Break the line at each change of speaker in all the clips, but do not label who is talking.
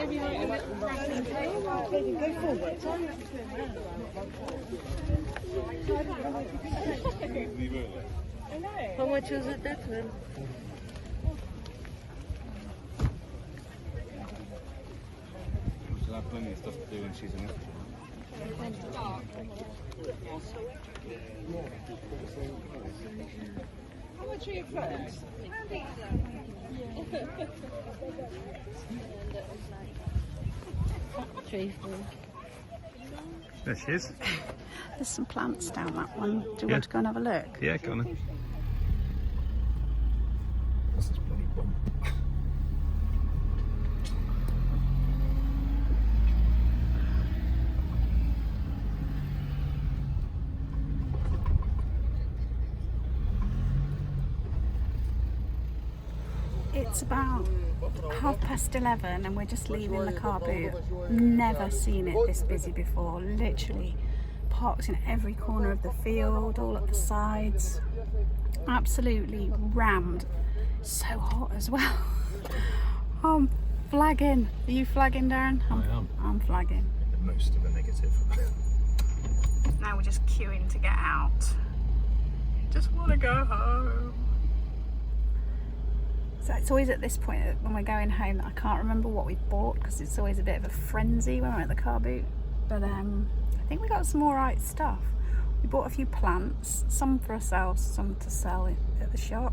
How much is it, that one?
She'll have plenty of stuff to do when she's in it.
How much are your friends?
There she is.
There's some plants down that one. Do you want to go and have a look?
Yeah, go on then.
It's about 11:30 and we're just leaving the Carboot. Never seen it this busy before. Literally parked in every corner of the field, all at the sides. Absolutely rammed. So hot as well. I'm flagging. Are you flagging, Darren?
I am.
I'm flagging.
Most of the negative.
Now we're just queuing to get out. Just want to go home. So it's always at this point when we're going home that I can't remember what we bought, because it's always a bit of a frenzy when we're at the Carboot. But I think we got some alright stuff. We bought a few plants, some for ourselves, some to sell at the shop.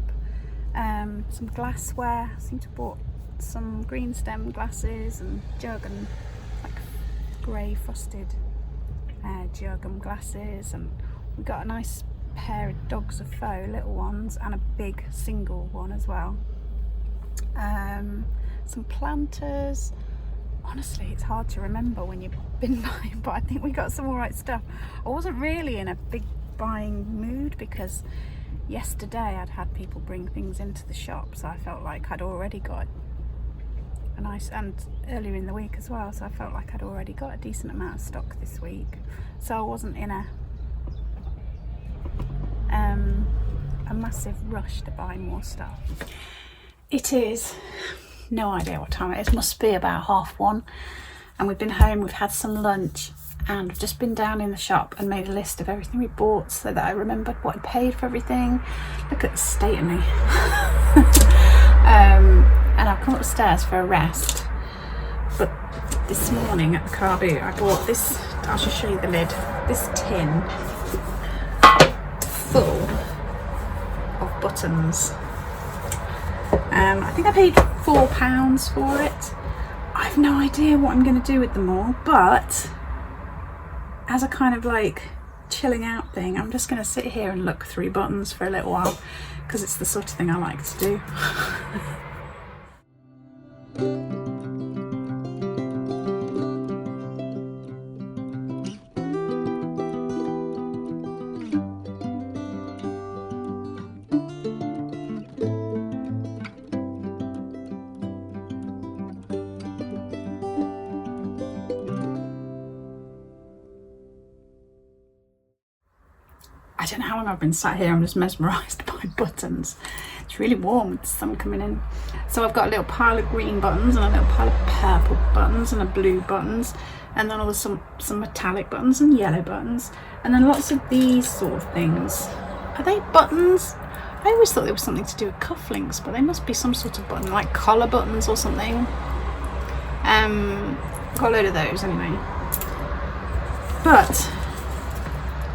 Some glassware. I seem to have bought some green stem glasses and jug and like grey frosted jug and glasses, and we got a nice pair of dogs of faux, little ones, and a big single one as well. Some planters. Honestly, it's hard to remember when you've been buying, but I think we got some alright stuff. I wasn't really in a big buying mood because yesterday I'd had people bring things into the shop, so I felt like I'd already got a nice, and earlier in the week as well, so I felt like I'd already got a decent amount of stock this week, so I wasn't in a massive rush to buy more stuff. It is, no idea what time it is, must be about 1:30, and we've been home, we've had some lunch, and we've just been down in the shop and made a list of everything we bought so that I remembered what I paid for everything. Look at the state of me. And I've come upstairs for a rest, but this morning at the Carboot I bought this, I'll just show you the lid, this tin full of buttons. I think I paid £4 for it. I've no idea what I'm going to do with them all, but as a kind of like chilling out thing, I'm just going to sit here and look through buttons for a little while, because it's the sort of thing I like to do. I don't know how long I've been sat here, I'm just mesmerised by buttons. It's really warm with the sun coming in. So I've got a little pile of green buttons and a little pile of purple buttons and a blue buttons, and then some metallic buttons and yellow buttons, and then lots of these sort of things. Are they buttons? I always thought they were something to do with cufflinks, but they must be some sort of button, like collar buttons or something. Got a load of those anyway. But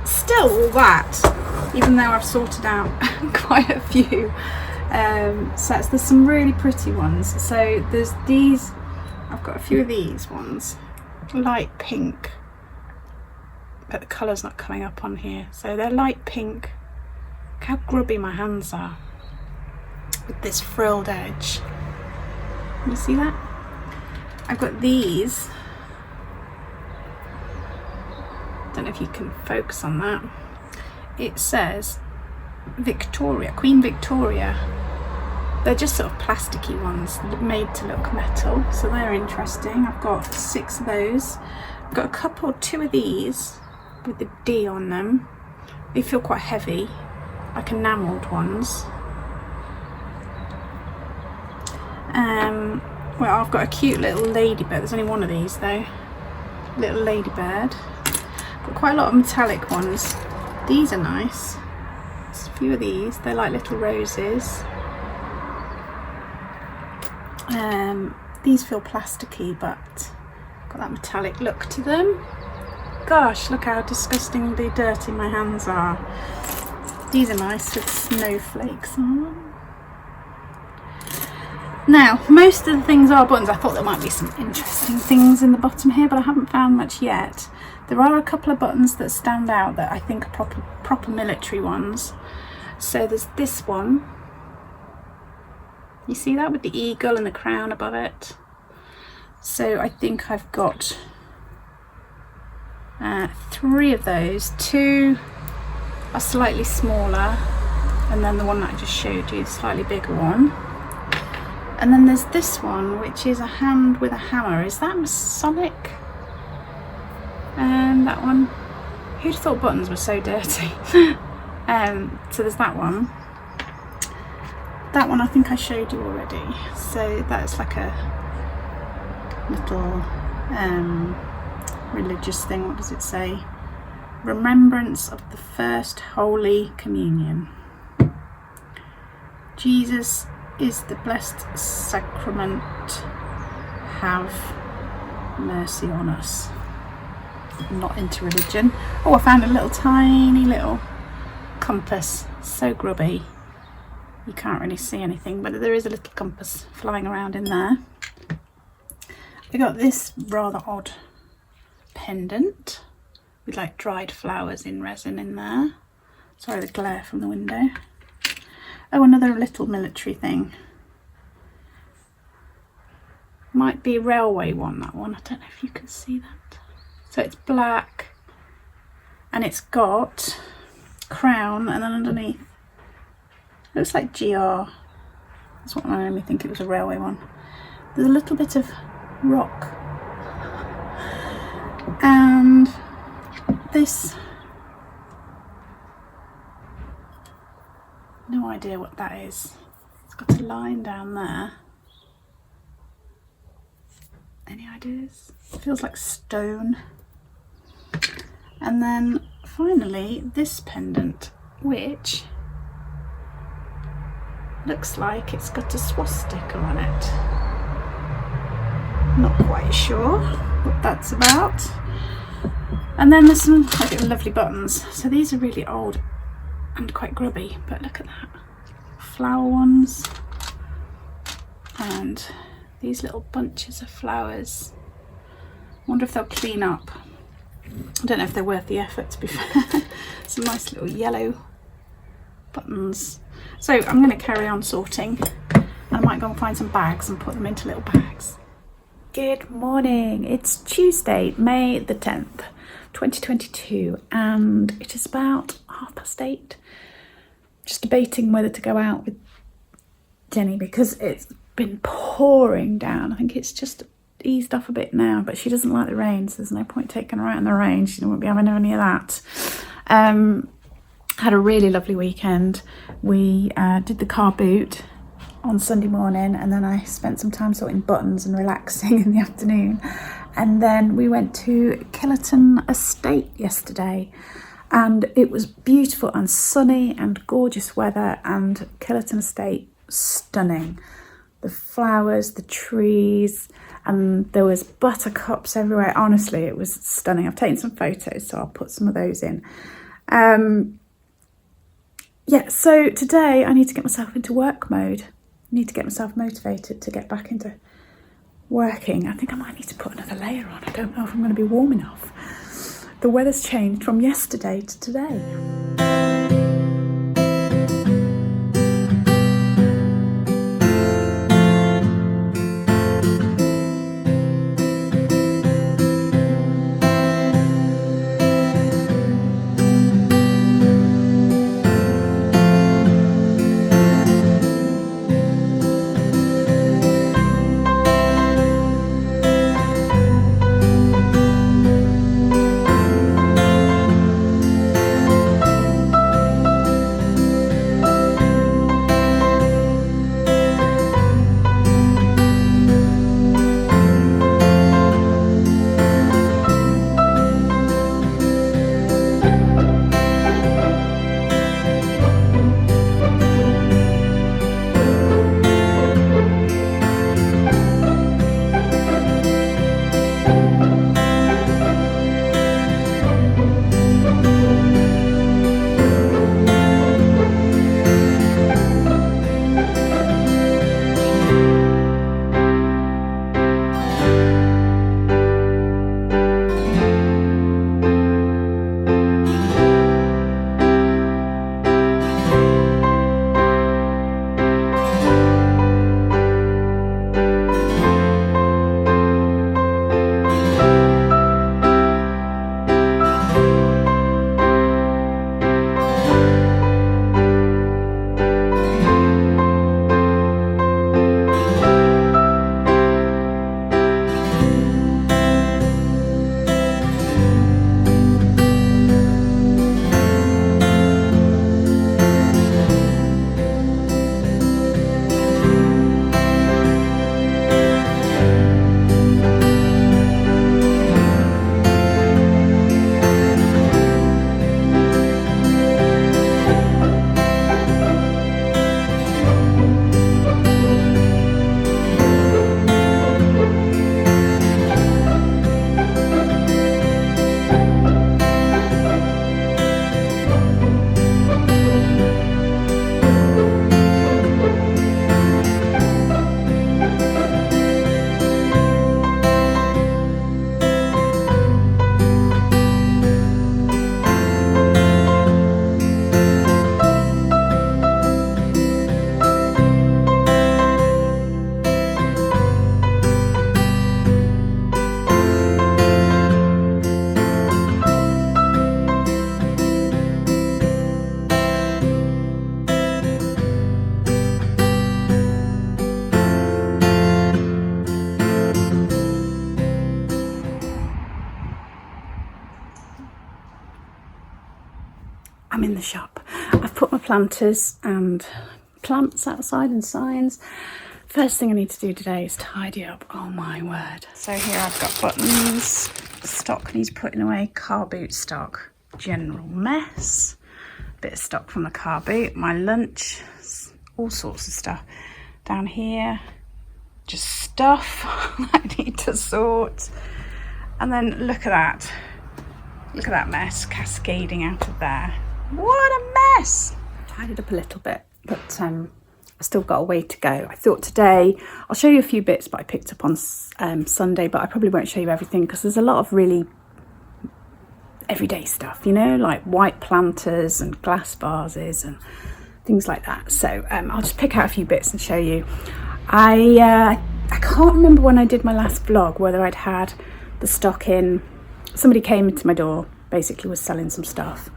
still all that, even though I've sorted out quite a few sets. There's some really pretty ones. So there's these, I've got a few of these ones, light pink, but the colour's not coming up on here. So they're light pink. Look how grubby my hands are with this frilled edge. Can you see that? I've got these. Don't know if you can focus on that. It says Victoria, Queen Victoria. They're just sort of plasticky ones made to look metal, so they're interesting. I've got 6 of those. I've got a couple, 2 of these with the D on them. They feel quite heavy, like enamelled ones. Well, I've got a cute little ladybird. There's only one of these though. Little ladybird. Got quite a lot of metallic ones. These are nice. There's a few of these. They're like little roses. These feel plasticky, but got that metallic look to them. Gosh, look how disgustingly dirty my hands are. These are nice with snowflakes on them. Now, most of the things are buttons. I thought there might be some interesting things in the bottom here, but I haven't found much yet. There are a couple of buttons that stand out that I think are proper military ones. So there's this one. You see that with the eagle and the crown above it? So I think I've got 3 of those. 2 are slightly smaller, and then the one that I just showed you, the slightly bigger one. And then there's this one, which is a hand with a hammer. Is that Masonic? That one. Who'd have thought buttons were so dirty? So there's that one. That one I think I showed you already. So that's like a little religious thing. What does it say? Remembrance of the First Holy Communion. Jesus is the blessed sacrament. Have mercy on us. I'm not into religion. Oh, I found a little tiny little compass. So grubby. You can't really see anything, but there is a little compass flying around in there. I got this rather odd pendant with like dried flowers in resin in there. Sorry, the glare from the window. Oh, another little military thing. Might be a railway one, that one. I don't know if you can see that. So it's black and it's got crown, and then underneath looks like GR. That's what made me think it was a railway one. There's a little bit of rock. And this, no idea what that is. It's got a line down there. Any ideas? It feels like stone. And then finally this pendant, which looks like it's got a swastika on it. Not quite sure what that's about. And then there's some like lovely buttons. So these are really old and quite grubby, but look at that. Flower ones. And these little bunches of flowers. I wonder if they'll clean up. I don't know if they're worth the effort, to be fair. Some nice little yellow buttons. So I'm going to carry on sorting, and I might go and find some bags and put them into little bags. Good morning. It's Tuesday, May the 10th, 2022, and it is about 8:30. Just debating whether to go out with Jenny because it's been pouring down. I think it's just eased off a bit now, but she doesn't like the rain, so there's no point taking her out in the rain. She won't be having any of that. Had a really lovely weekend. We did the car boot on Sunday morning, and then I spent some time sorting buttons and relaxing in the afternoon. And then we went to Killerton Estate yesterday, and it was beautiful and sunny and gorgeous weather, and Killerton Estate stunning. The flowers, the trees, and there was buttercups everywhere. Honestly, it was stunning. I've taken some photos, so I'll put some of those in. Yeah, so today I need to get myself into work mode. I need to get myself motivated to get back into working. I think I might need to put another layer on. I don't know if I'm going to be warm enough. The weather's changed from yesterday to today. I'm in the shop. I've put my planters and plants outside and signs. First thing I need to do today is tidy up. Oh my word. So here I've got buttons, stock needs putting away, car boot stock, general mess, bit of stock from the car boot, my lunch, all sorts of stuff. Down here, just stuff I need to sort. And then look at that mess cascading out of there. What a mess! I tidied up a little bit, but I've still got a way to go. I thought today I'll show you a few bits that I picked up on Sunday, but I probably won't show you everything because there's a lot of really everyday stuff, you know, like white planters and glass vases and things like that. So I'll just pick out a few bits and show you. I can't remember when I did my last vlog whether I'd had the stock in. Somebody came into my door, basically was selling some stuff,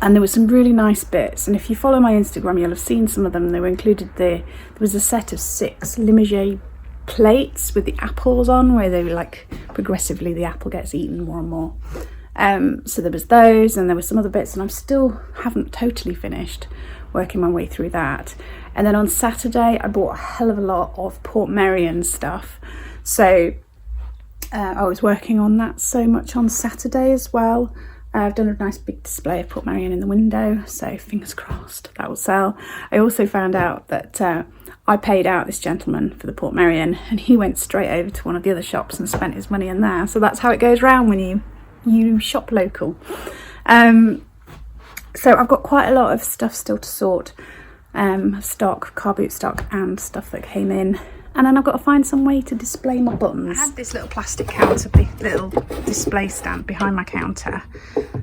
and there were some really nice bits, and if you follow my Instagram you'll have seen some of them. They were included there was a set of 6 Limoges plates with the apples on, where they were like progressively the apple gets eaten more and more. So there was those, and there were some other bits, and I still haven't totally finished working my way through that. And then on Saturday I bought a hell of a lot of Port Merion stuff, so I was working on that so much on Saturday as well. I've done a nice big display of Port Merion in the window, so fingers crossed that will sell. I also found out that I paid out this gentleman for the Port Merion, and he went straight over to one of the other shops and spent his money in there. So that's how it goes round when you shop local. So I've got quite a lot of stuff still to sort, stock, car boot stock, and stuff that came in. And then I've got to find some way to display my buttons. I had this little plastic counter, little display stand behind my counter,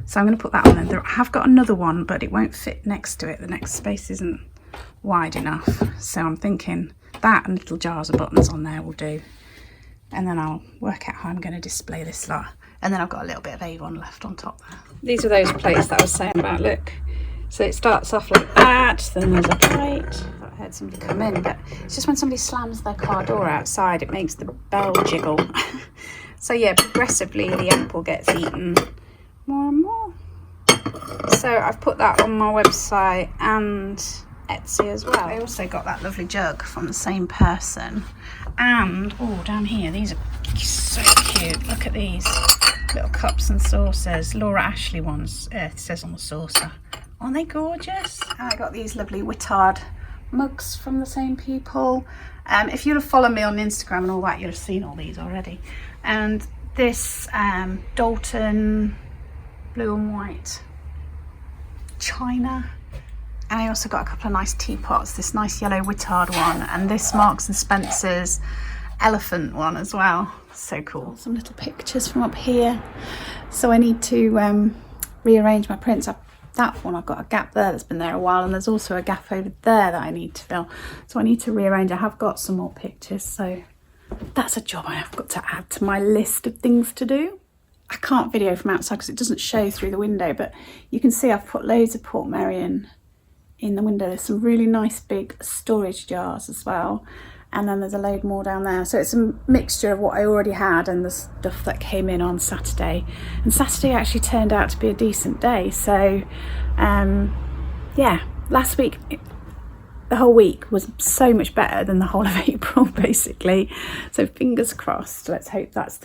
so I'm going to put that on there. I have got another one, but it won't fit next to it. The next space isn't wide enough, so I'm thinking that and little jars of buttons on there will do. And then I'll work out how I'm going to display this lot. And then I've got a little bit of Avon left on top there. These are those plates that I was saying about, look. So it starts off like that, then there's a plate. I heard somebody come in, but it's just when somebody slams their car door outside, it makes the bell jiggle. So yeah, progressively the apple gets eaten more and more. So I've put that on my website and Etsy as well. I also got that lovely jug from the same person. And, oh, down here, these are so cute. Look at these little cups and saucers. Laura Ashley ones, it says on the saucer. Aren't they gorgeous? And I got these lovely Wittard mugs from the same people. If you'd have followed me on Instagram and all that, you'd have seen all these already. And this Dalton blue and white china. And I also got a couple of nice teapots, this nice yellow Wittard one, and this Marks and Spencer's elephant one as well. So cool. Some little pictures from up here. So I need to rearrange my prints. That one, I've got a gap there that's been there a while, and there's also a gap over there that I need to fill. So I need to rearrange. I have got some more pictures, so that's a job I have got to add to my list of things to do. I can't video from outside because it doesn't show through the window, but you can see I've put loads of Port Merion in the window. There's some really nice big storage jars as well, and then there's a load more down there. So it's a mixture of what I already had and the stuff that came in on Saturday. And Saturday actually turned out to be a decent day. So yeah, last week, the whole week was so much better than the whole of April basically. So fingers crossed. Let's hope that's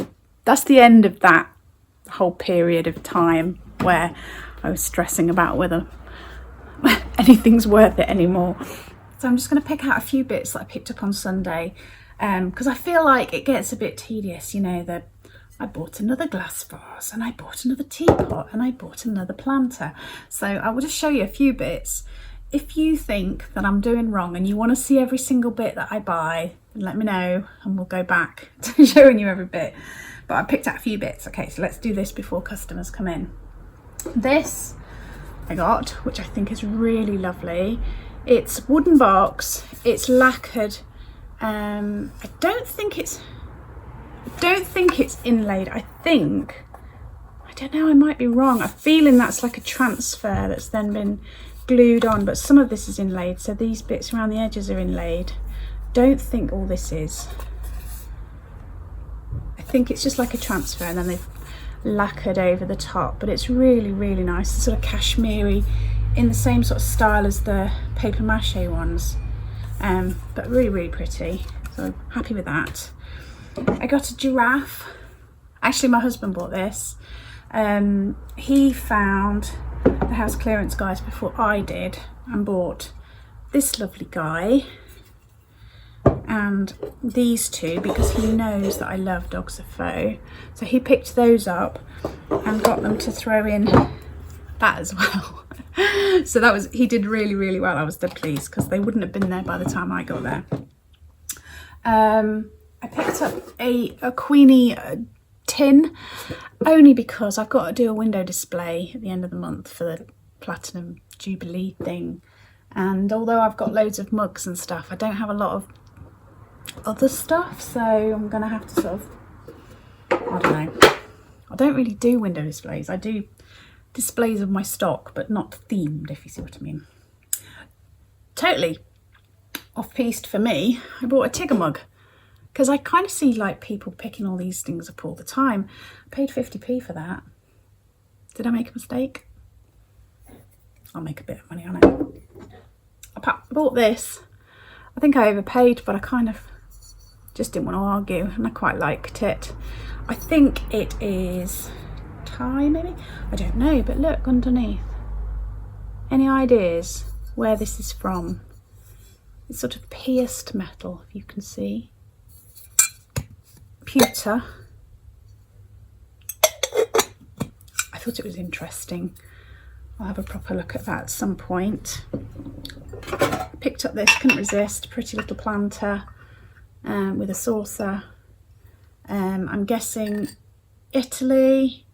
the end of that whole period of time where I was stressing about whether anything's worth it anymore. So I'm just going to pick out a few bits that I picked up on Sunday, because I feel like it gets a bit tedious, you know, that I bought another glass vase and I bought another teapot and I bought another planter. So I will just show you a few bits. If you think that I'm doing wrong and you want to see every single bit that I buy, let me know and we'll go back to showing you every bit. But I picked out a few bits. Okay, so let's do this before customers come in. This I got, which I think is really lovely. It's wooden box, it's lacquered. I don't think it's inlaid. I don't know, I might be wrong. I'm feeling that's like a transfer that's then been glued on, but some of this is inlaid, so these bits around the edges are inlaid. Don't think all this is. I think it's just like a transfer, and then they've lacquered over the top, but it's really, really nice. It's sort of cashmere-y, in the same sort of style as the paper mache ones, but really, really pretty. So happy with that. I got a giraffe. Actually, my husband bought this. He found the house clearance guys before I did and bought this lovely guy and these two, because he knows that I love dogs of faux. So he picked those up and got them to throw in that as well. So that was, he did really, really well. I was dead pleased because they wouldn't have been there by the time I got there. I picked up a Queenie tin, only because I've got to do a window display at the end of the month for the Platinum Jubilee thing. And although I've got loads of mugs and stuff, I don't have a lot of other stuff, so I'm gonna have to sort of, I don't know, I don't really do window displays. I do displays of my stock, but not themed, if you see what I mean. Totally off-piste for me, I bought a Tigger mug, because I kind of see like people picking all these things up all the time. I paid 50p for that. Did I make a mistake? I'll make a bit of money on it. I bought this. I think I overpaid, but I kind of just didn't want to argue, and I quite liked it. I think it is Thai, maybe? I don't know, but look underneath. Any ideas where this is from? It's sort of pierced metal, if you can see. Pewter. I thought it was interesting. I'll have a proper look at that at some point. Picked up this, couldn't resist, pretty little planter with a saucer. I'm guessing Italy.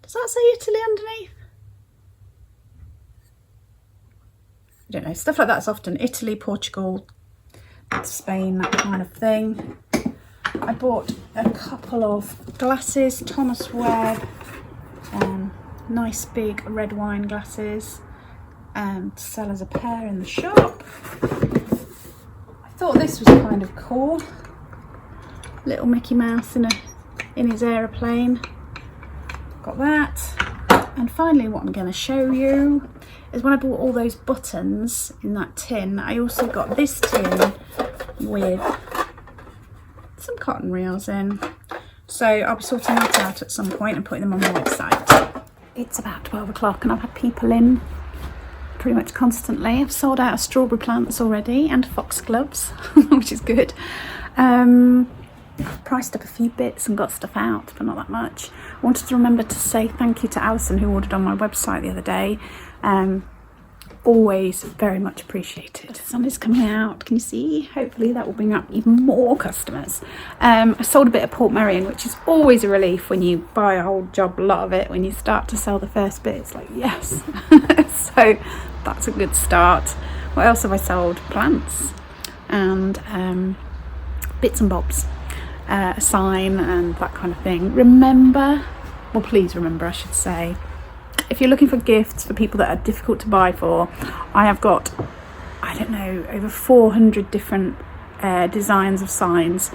Does that say Italy underneath? I don't know, stuff like that's often Italy, Portugal, Spain, that kind of thing. I bought a couple of glasses, Thomas Webb, nice big red wine glasses, to sell as a pair in the shop. I thought this was kind of cool. Little Mickey Mouse in his aeroplane. Got that. And finally, what I'm going to show you is when I bought all those buttons in that tin, I also got this tin with some cotton reels in. So I'll be sorting that out at some point and putting them on my website. It's about 12 o'clock and I've had people in pretty much constantly. I've sold out of strawberry plants already and foxgloves, which is good. I've priced up a few bits and got stuff out, but not that much. I wanted to remember to say thank you to Alison, who ordered on my website the other day. Always very much appreciated. The sun is coming out, can you see? Hopefully that will bring up even more customers. I sold a bit of Portmeirion, which is always a relief when you buy a whole job lot of it. When you start to sell the first bit, it's like, yes. So that's a good start. What else have I sold? Plants and bits and bobs. A sign and that kind of thing. Remember, well, please remember, I should say, if you're looking for gifts for people that are difficult to buy for, I have got, I don't know, over 400 different designs of signs,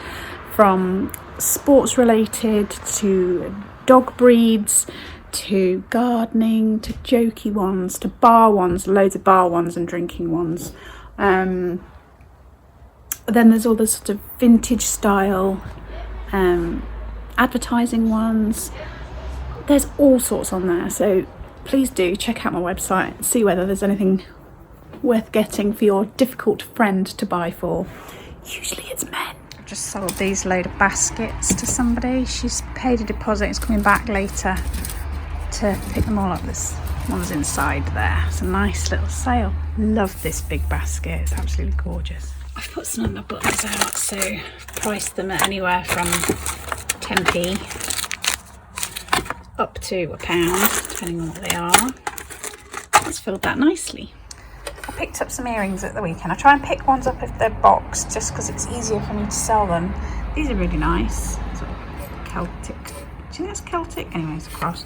from sports related to dog breeds to gardening to jokey ones to bar ones, loads of bar ones and drinking ones. Then there's all the sort of vintage style advertising ones. There's all sorts on there, so please do check out my website and see whether there's anything worth getting for your difficult friend to buy for. Usually it's men. I've just sold these load of baskets to somebody. She's paid a deposit, it's coming back later to pick them all up. This one's inside there. It's a nice little sale. Love this big basket, it's absolutely gorgeous. I've put some of my buttons out, so priced them at anywhere from 10p up to £1, depending on what they are. It's filled that nicely. I picked up some earrings at the weekend. I try and pick ones up if they're boxed, just because it's easier for me to sell them. These are really nice, sort of Celtic. Do you think that's Celtic? Anyway, it's a cross.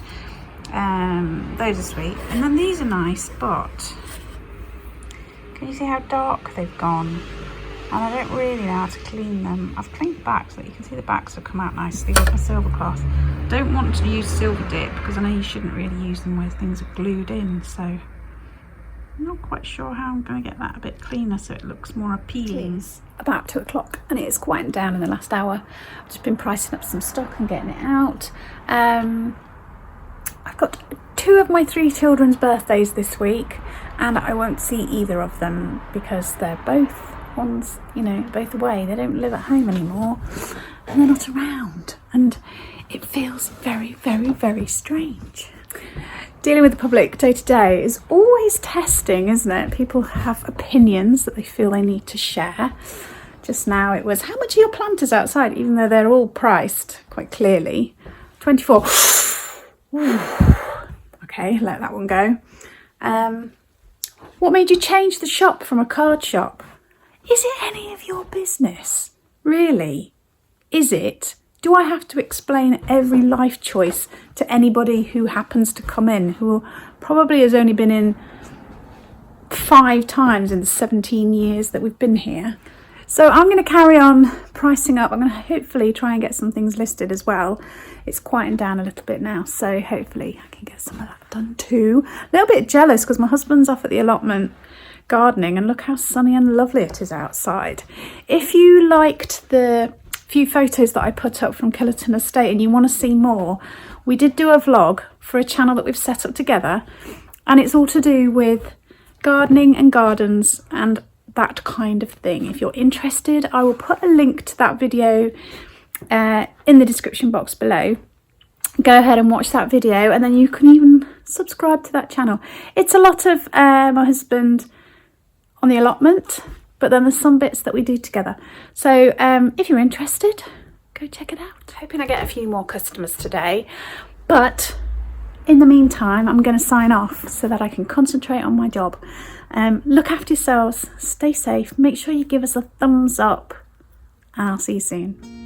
Those are sweet. And then these are nice, but can you see how dark they've gone? and I don't really know how to clean them. I've cleaned the back so that you can see the backs have come out nicely with my silver cloth. Don't want to use silver dip because I know you shouldn't really use them where things are glued in, so I'm not quite sure how I'm going to get that a bit cleaner so it looks more appealing. It's about 2 o'clock and it's quieted down in the last hour. I've just been pricing up some stock and getting it out. I've got 2 of my 3 children's birthdays this week, and I won't see either of them because they're both ones, you know, both away. They don't live at home anymore and they're not around, and it feels very, very, very strange. Dealing with the public day to day is always testing, isn't it? People have opinions that they feel they need to share. Just now it was, how much are your planters outside? Even though they're all priced quite clearly. 24. Okay, let that one go. What made you change the shop from a card shop? Is it any of your business? Really? Is it? Do I have to explain every life choice to anybody who happens to come in, who probably has only been in 5 times in the 17 years that we've been here? So I'm going to carry on pricing up. I'm going to hopefully try and get some things listed as well. It's quieting down a little bit now, so hopefully I can get some of that done too. A little bit jealous because my husband's off at the allotment gardening, and look how sunny and lovely it is outside. If you liked the few photos that I put up from Killerton Estate and you want to see more, we did do a vlog for a channel that we've set up together, and it's all to do with gardening and gardens and that kind of thing. If you're interested, I will put a link to that video in the description box below. Go ahead and watch that video, and then you can even subscribe to that channel. It's a lot of my husband on the allotment, but then there's some bits that we do together. So if you're interested, go check it out. Hoping I get a few more customers today, but in the meantime I'm going to sign off so that I can concentrate on my job. Look after yourselves, stay safe, make sure you give us a thumbs up, and I'll see you soon.